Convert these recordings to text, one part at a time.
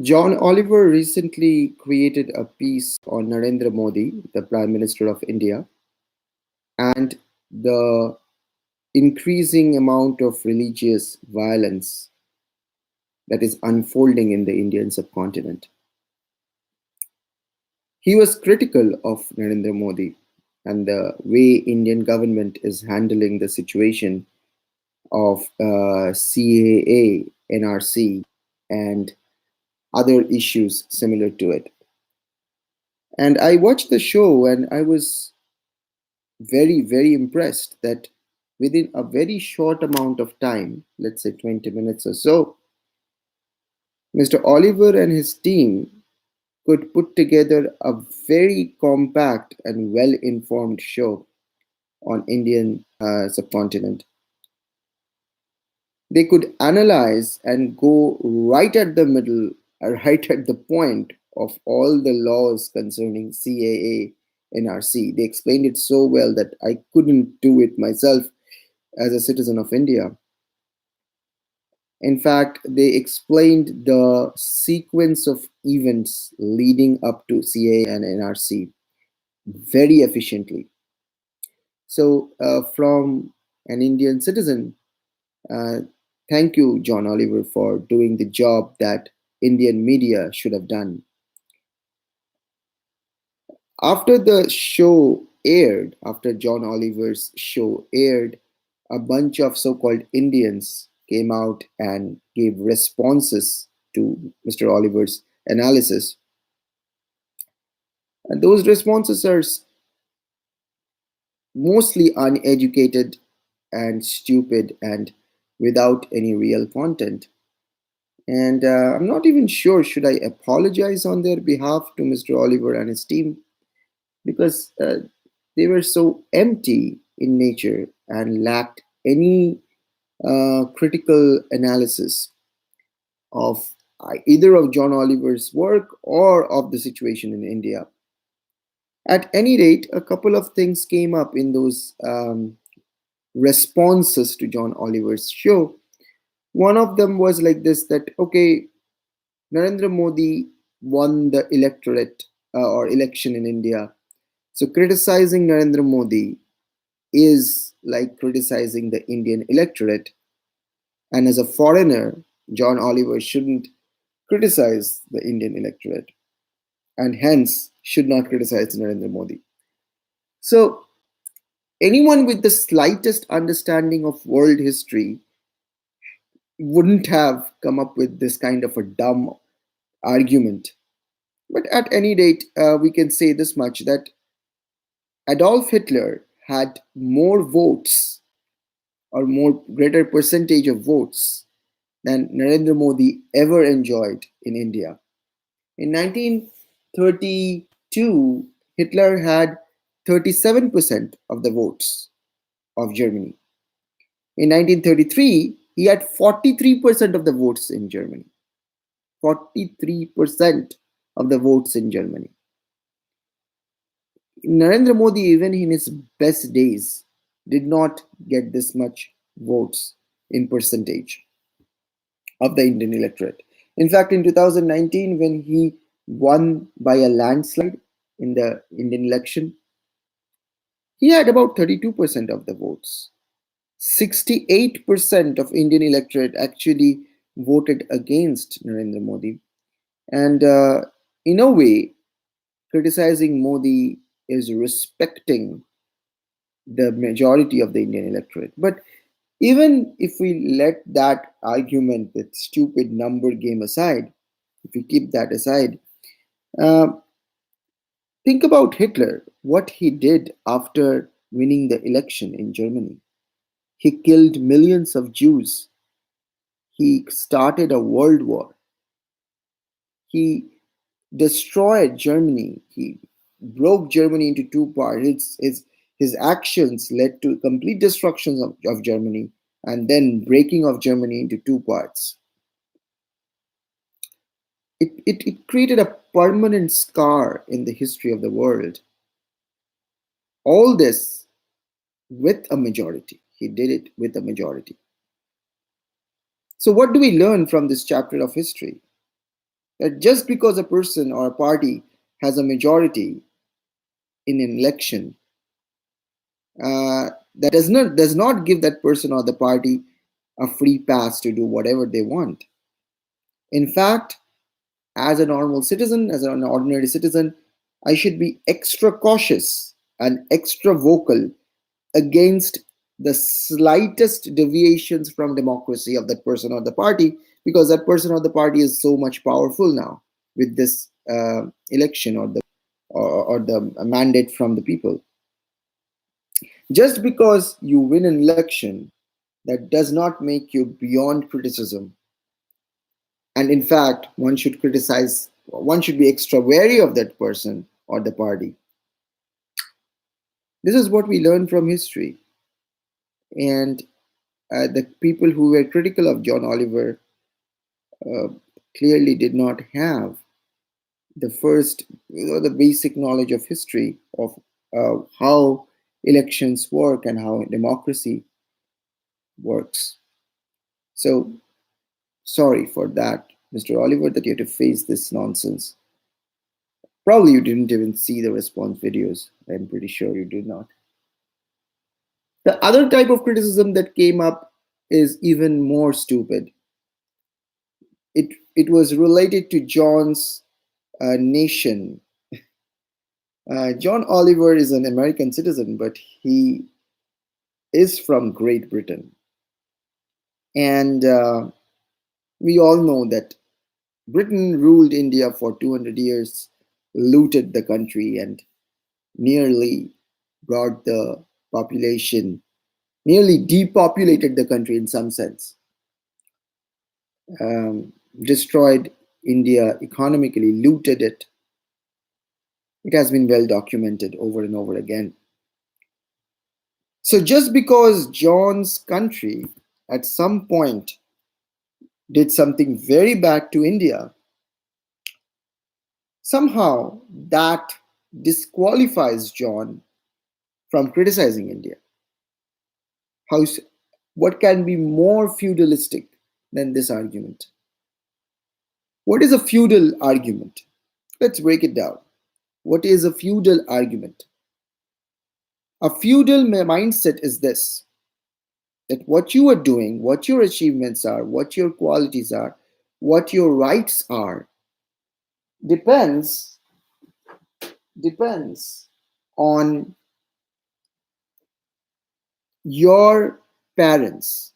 John Oliver recently created a piece on Narendra Modi, the Prime Minister of India, and the increasing amount of religious violence that is unfolding in the Indian subcontinent. He was critical of Narendra Modi and the way Indian government is handling the situation of CAA, NRC, and other issues similar to it. And I watched the show and I was very, very impressed that within a very short amount of time, let's say 20 minutes or so, Mr. Oliver and his team could put together a very compact and well informed show on Indian subcontinent. They could analyze and go right at the middle, right at the point of all the laws concerning CAA, NRC. They explained it so well that I couldn't do it myself as a citizen of India. In fact, they explained the sequence of events leading up to CAA and NRC very efficiently. So, from an Indian citizen, uh, thank you, John Oliver, for doing the job that Indian media should have done. After the show aired, after John Oliver's show aired, a bunch of so called Indians came out and gave responses to Mr. Oliver's analysis. And those responses are mostly uneducated and stupid and without any real content. And I'm not even sure should I apologize on their behalf to Mr. Oliver and his team because they were so empty in nature and lacked any critical analysis of either of John Oliver's work or of the situation in India. At any rate, a couple of things came up in those responses to John Oliver's show. One of them was like this that, okay, Narendra Modi won the electorate or election in India. So criticizing Narendra Modi is like criticizing the Indian electorate. And as a foreigner, John Oliver shouldn't criticize the Indian electorate and hence should not criticize Narendra Modi. So anyone with the slightest understanding of world history wouldn't have come up with this kind of a dumb argument. But at any rate, we can say this much that Adolf Hitler had more votes or more greater percentage of votes than Narendra Modi ever enjoyed in India. In 1932, Hitler had 37% of the votes of Germany. In 1933, he had 43% of the votes in Germany. 43% of the votes in Germany. Narendra Modi, even in his best days, did not get this much votes in percentage of the Indian electorate. In fact, in 2019, when he won by a landslide in the Indian election, he had about 32% of the votes. 68% of Indian electorate actually voted against Narendra Modi. And in a way, criticizing Modi is respecting the majority of the Indian electorate. But even if we let that argument, that stupid number game aside, if we keep that aside, uh, think about Hitler, what he did after winning the election in Germany. He killed millions of Jews. He started a world war. He destroyed Germany. He broke Germany into two parts. His actions led to complete destruction of Germany and then breaking of Germany into two parts. It created a permanent scar in the history of the world. All this with a majority. He did it with a majority. So, what do we learn from this chapter of history? that just because a person or a party has a majority in an election, that does not give that person or the party a free pass to do whatever they want. In fact, as a normal citizen, as an ordinary citizen, I should be extra cautious and extra vocal against the slightest deviations from democracy of that person or the party, because that person or the party is so much powerful now with this election or the mandate from the people. Just because you win an election, that does not make you beyond criticism. And in fact, one should be extra wary of that person or the party. This is what we learn from history. And the people who were critical of John Oliver uh, clearly did not have the first, the basic knowledge of history of how elections work and how democracy works. So sorry for that, Mr. Oliver, that you had to face this nonsense. Probably you didn't even see the response videos. I'm pretty sure you did not. The other type of criticism that came up is even more stupid. It was related to John's nation. John Oliver is an American citizen, but he is from Great Britain. And we all know that Britain ruled India for 200 years, looted the country, and nearly brought the population, nearly depopulated the country in some sense, destroyed India economically, looted it. It has been well documented over and over again. So just because John's country at some point did something very bad to India, somehow that disqualifies John from criticizing India. How, what can be more feudalistic than this argument? What is a feudal argument? Let's break it down. What is a feudal argument? A feudal mindset is this, that what you are doing, what your achievements are, what your qualities are, what your rights are, depends on your parents.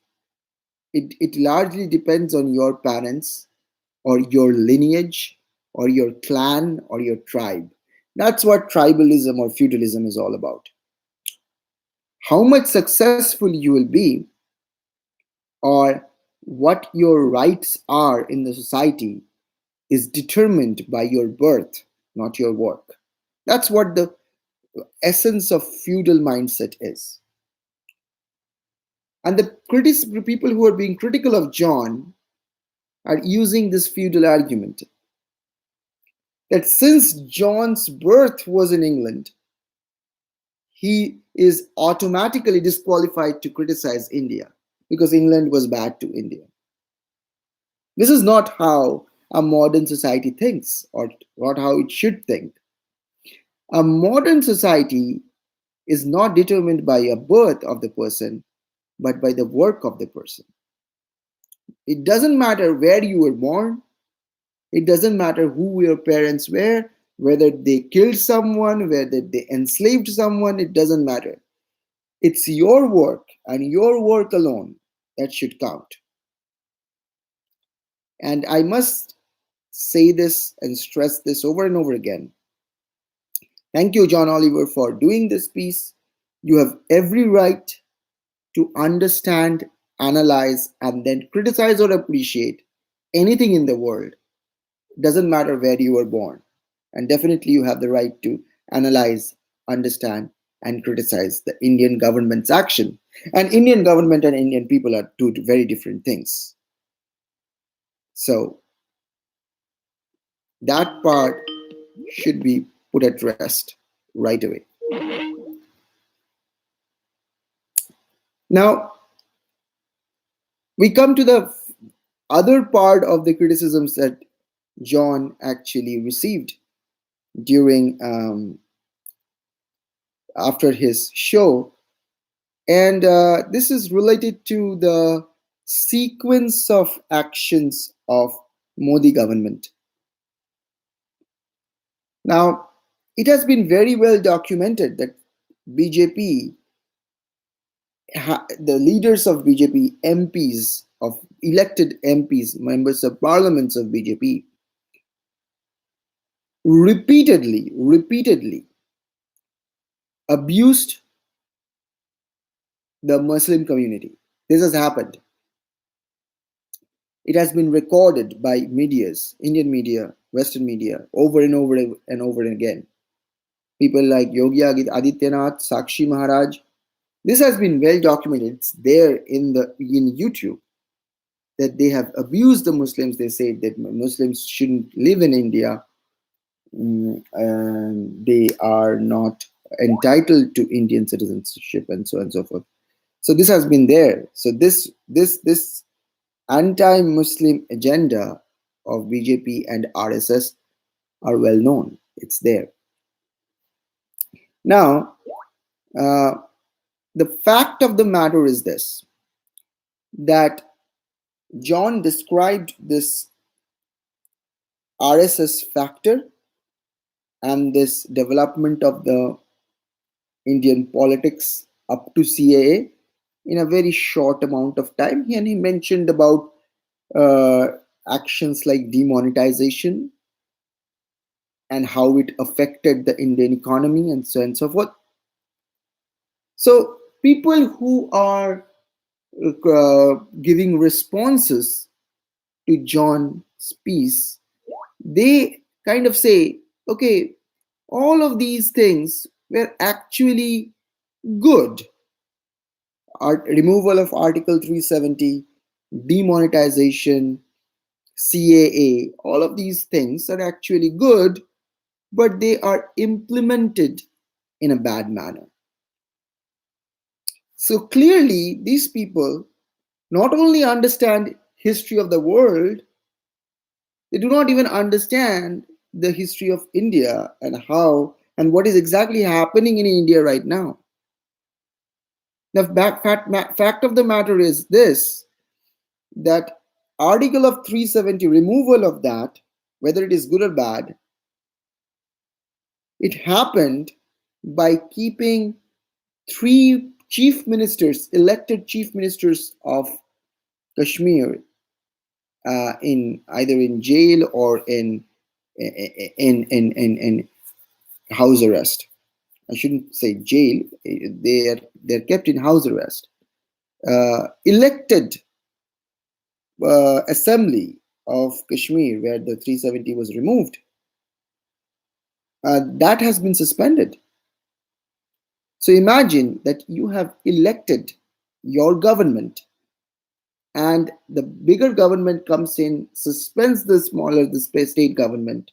It largely depends on your parents or your lineage or your clan or your tribe. That's what tribalism or feudalism is all about. How much successful you will be, or what your rights are in the society, is determined by your birth, not your work. That's what the essence of feudal mindset is. And the people who are being critical of John are using this feudal argument that since John's birth was in England, he is automatically disqualified to criticize India because England was bad to India. This is not how a modern society thinks, or not how it should think. A modern society is not determined by a birth of the person, but by the work of the person. It doesn't matter where you were born, it doesn't matter who your parents were, whether they killed someone, whether they enslaved someone, it doesn't matter. It's your work and your work alone that should count. And I must say this and stress this over and over again. Thank you, John Oliver, for doing this piece. You have every right to understand, analyze, and then criticize or appreciate anything in the world. It doesn't matter where you were born. And definitely you have the right to analyze, understand, and criticize the Indian government's action. And Indian government and Indian people are two very different things. So that part should be put at rest right away. Now, we come to the other part of the criticisms that John actually received during after his show, and this is related to the sequence of actions of Modi government. Now, it has been very well documented that BJP, the leaders of BJP, MPs of elected MPs, members of parliaments of BJP, repeatedly abused the Muslim community. This has happened. It has been recorded by medias, Indian media, Western media, over and over and over again. People like Yogi Adityanath, Sakshi Maharaj. This has been well documented. It's there in YouTube that they have abused the Muslims. They say that Muslims shouldn't live in India. And they are not entitled to Indian citizenship, and so on and so forth. So this has been there. So this anti-Muslim agenda of BJP and RSS are well known. It's there. Now, the fact of the matter is this, that John described this RSS factor and this development of the Indian politics up to CAA in a very short amount of time. And he mentioned about uh, actions like demonetization and how it affected the Indian economy and so on and so forth. So people who are giving responses to John's piece, they kind of say, okay, all of these things were actually good. Removal of Article 370, demonetization, CAA, all of these things are actually good, but they are implemented in a bad manner. So clearly, these people not only understand history of the world, they do not even understand the history of India and how and what is exactly happening in India right now. The fact of the matter is this, that article of 370, removal of that, whether it is good or bad, it happened by keeping three chief ministers, elected chief ministers of Kashmir, in either in jail or in house arrest. I shouldn't say jail. They're kept in house arrest. Elected assembly of Kashmir, where the 370 was removed, that has been suspended. So imagine that you have elected your government, and the bigger government comes in, suspends the smaller, the state government,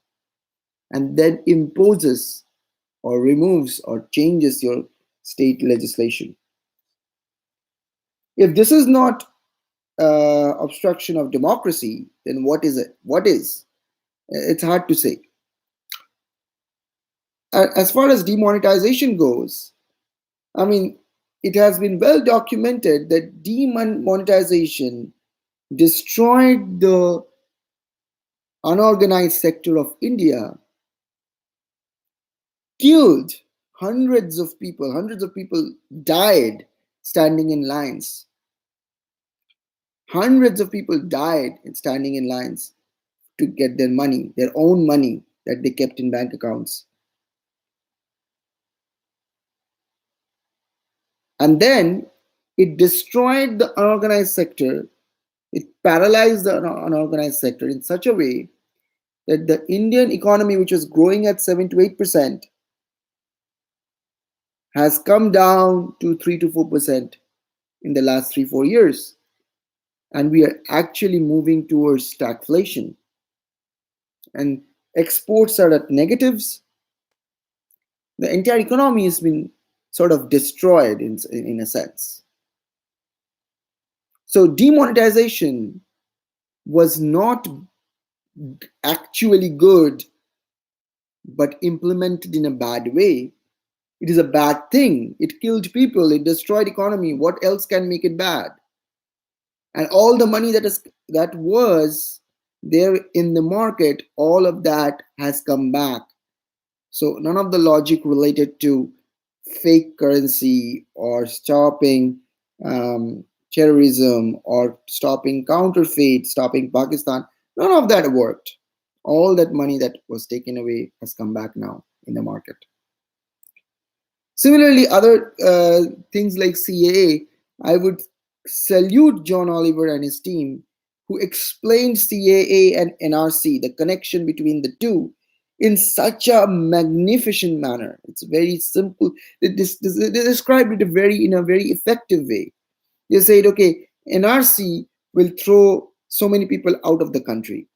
and then imposes or removes or changes your state legislation. If this is not obstruction of democracy, then what is it? What is? It's hard to say. As far as demonetization goes, I mean, it has been well documented that demonetization destroyed the unorganized sector of India, killed hundreds of people died standing in lines. Hundreds of people died in standing in lines to get their money, their own money that they kept in bank accounts. And then it destroyed the unorganized sector. It paralyzed the unorganized sector in such a way that the Indian economy, which was growing at 7 to 8%, has come down to 3 to 4% in the last 3-4 years. And we are actually moving towards stagflation. And exports are at negatives. The entire economy has been sort of destroyed in a sense. So demonetization was not actually good but implemented in a bad way, it is a bad thing. It killed people, it destroyed economy. What else can make it bad? And all the money that was there in the market, all of that has come back. So none of the logic related to fake currency or stopping terrorism or stopping counterfeit, stopping Pakistan, none of that worked. All that money that was taken away has come back now in the market. Similarly, other things like CAA, I would salute John Oliver and his team who explained CAA and NRC, the connection between the two, in such a magnificent manner. It's very simple. They described it in a very effective way. They said, okay, NRC will throw so many people out of the country.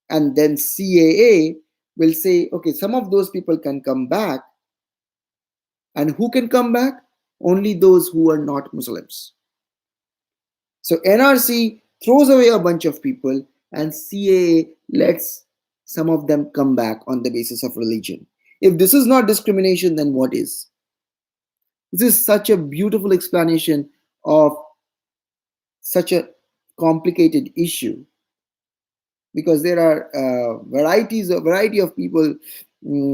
And then CAA will say, okay, some of those people can come back. And who can come back? Only those who are not Muslims. So NRC throws away a bunch of people and CAA lets some of them come back on the basis of religion. If this is not discrimination, then what is? This is such a beautiful explanation of such a complicated issue, because there are variety of people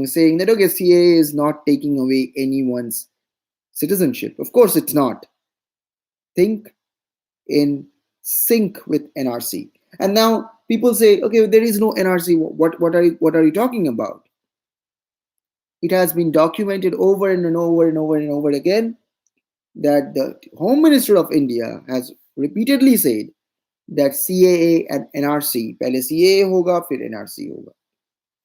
saying that, okay, CAA is not taking away anyone's citizenship. Of course, it's not. Think in sync with NRC. And now people say, okay, there is no NRC. What are you talking about? It has been documented over and over and over and over again that the Home Minister of India has repeatedly said that CAA and NRC, pehle CAA hoga, fir NRC hoga.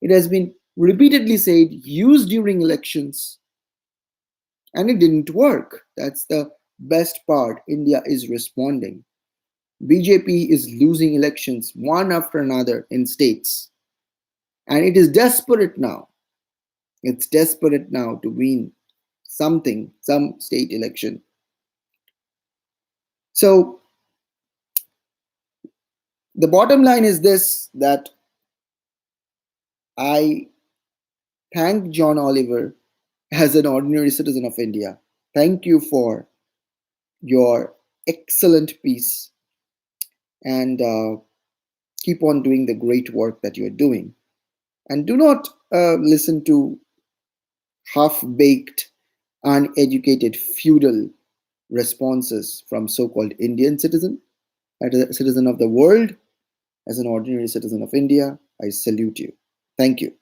It has been repeatedly said, used during elections, and it didn't work. That's the best part. India is responding. BJP is losing elections one after another in states. And it is desperate now. It's desperate now to win something, some state election. So the bottom line is this, that I thank John Oliver as an ordinary citizen of India. Thank you for your excellent piece, and keep on doing the great work that you're doing. And do not listen to half-baked, uneducated, feudal responses from so-called Indian citizen. As a citizen of the world, as an ordinary citizen of India, I salute you. Thank you.